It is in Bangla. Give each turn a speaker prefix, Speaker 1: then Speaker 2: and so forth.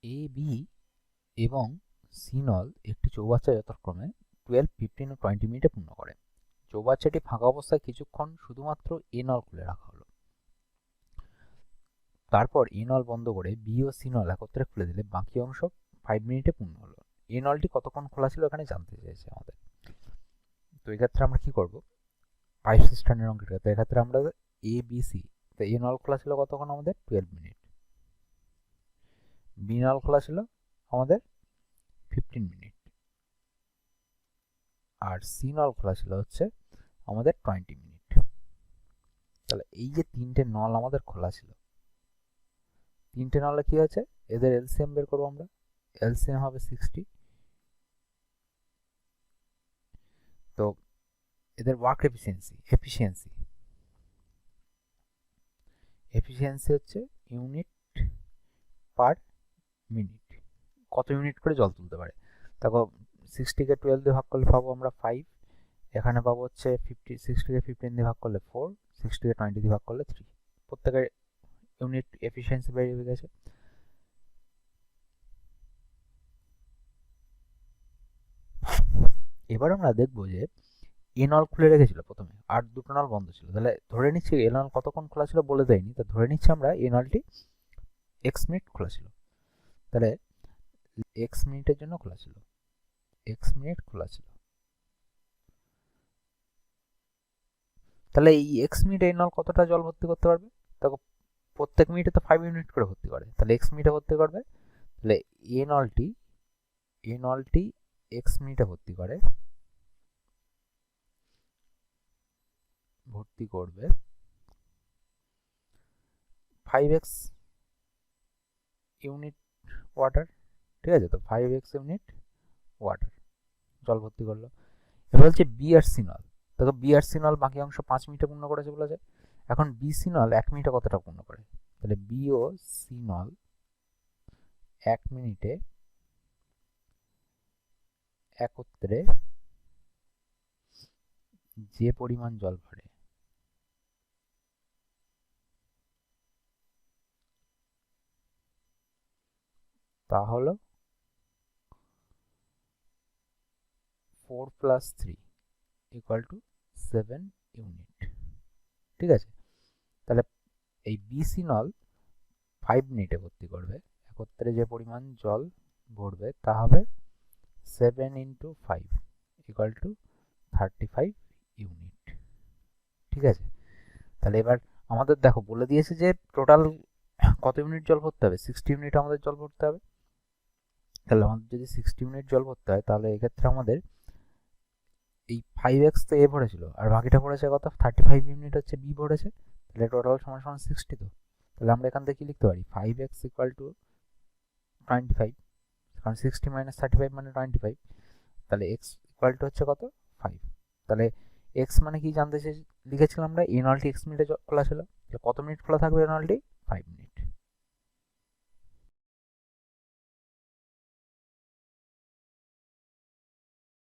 Speaker 1: এ বি এবং সি নল একটি চৌবাচ্চা যথাক্রমে 12, 15 ও 20 মিনিটে পূর্ণ করে। চৌবাচ্চাটি ফাঁকা অবস্থায় কিছুক্ষণ শুধুমাত্র এ নল খুলে রাখা হলো। তারপর এ নল বন্ধ করে বি ও সি নল একত্রে খুলে দিলে বাকি অংশ 5 মিনিটে পূর্ণ হলো। এ নলটি কতক্ষণ খোলা ছিল এখানে জানতে চেয়েছে আমাদের। তো এক্ষেত্রে আমরা কি করব, পাইপ সিস্টেমের অঙ্কটা, তো এক্ষেত্রে আমরা এ বি সি, তো এ নল খোলা ছিল কতক্ষণ আমাদের 12 মিনিট, বি নল খোলা ছিল আমাদের 15 মিনিট, আর সি নল খোলা ছিল হচ্ছে আমাদের 20 মিনিট। তাহলে এই যে তিনটে নল আমাদের খোলা ছিল, তিনটে নলে কি হয়েছে, এদের এলসিএম বের করবো আমরা। এলসিএম হবে 60। তো এদের ওয়ার্ক এফিসিয়েন্সি হচ্ছে ইউনিট পার মিনিট, কত ইউনিট করে জল তুলতে পারে। তারপর 60কে 12 দিয়ে ভাগ করলে পাবো আমরা 5, এখানে পাবো হচ্ছে 60কে 15 দিয়ে ভাগ করলে 4, 60কে 20 দিয়ে ভাগ করলে 3। প্রত্যেকের ইউনিট এফিসিয়েন্সি বেরিয়ে গেছে। এবার আমরা দেখবো যে এ নল খুলে রেখেছিল প্রথমে, আর দুটো নল বন্ধ ছিল। তাহলে ধরে নিচ্ছি এ নল কতক্ষণ খোলা ছিল বলে দেয়নি, তো ধরে নিচ্ছি আমরা এ নলটি এক্স মিনিট খোলা ছিল। তাহলে এক্স মিনিটের জন্য খোলা ছিল, এক্স মিনিট খোলা ছিল। তাহলে এই এক্স মিনিটে এই নল কতটা জল ভর্তি করতে পারবে, দেখো প্রত্যেক মিনিটে তো 5 ইউনিট করে ভর্তি করে, তাহলে এক্স মিনিটে ভর্তি করবে। তাহলে এ নলটি এক্স মিনিটে ভর্তি করবে 5x ইউনিট ওয়াটার। ঠিক আছে, তো 5x ইউনিট ওয়াটার জল ভর্তি করলো। এবার হচ্ছে বি আর সি নল, দেখো বি আর সি নল বাকি অংশ 5 মিনিটে পূর্ণ করেছে বলা যায়। এখন বি সি নল 1 মিনিটে কতটা পূর্ণ করে, তাহলে বি ও সি নল 1 মিনিটে একত্রে যে পরিমাণ জল ভরে তা হলো 4 + 3 = 7 ইউনিট। ঠিক আছে, তাহলে এই বিসি নল 5 মিনিটে ভর্তি করবে, একত্রে যে পরিমাণ জল ভরবে তা হবে 7 × 5 = 35 ইউনিট। ঠিক আছে, তাহলে এবার আমাদের দেখো বলে দিয়েছে যে টোটাল কত ইউনিট জল ভরতে হবে, 60 ইউনিট আমাদের জল ভরতে হবে। তাহলে আমাদের যদি 60 ইউনিট জল ভরতে হয়, তাহলে এক্ষেত্রে আমাদের এই 5x তো এ ভরেছিল, আর বাকিটা ভরেছে কত, 35 ইউনিট হচ্ছে বি ভরেছে। তাহলে টোটাল সমান সমান 60। তো তাহলে আমরা এখান থেকে কি লিখতে পারি, 5x = 25, কারণ 60 - 35 মানে 25। তাহলে x = হচ্ছে কত, 5। তাহলে x মানে কি জানতে লিখেছিলাম আমরা, এ নলটি x মিনিটে খোলা ছিল, কত মিনিট খোলা থাকবে এ নলটি, 5 মিনিট।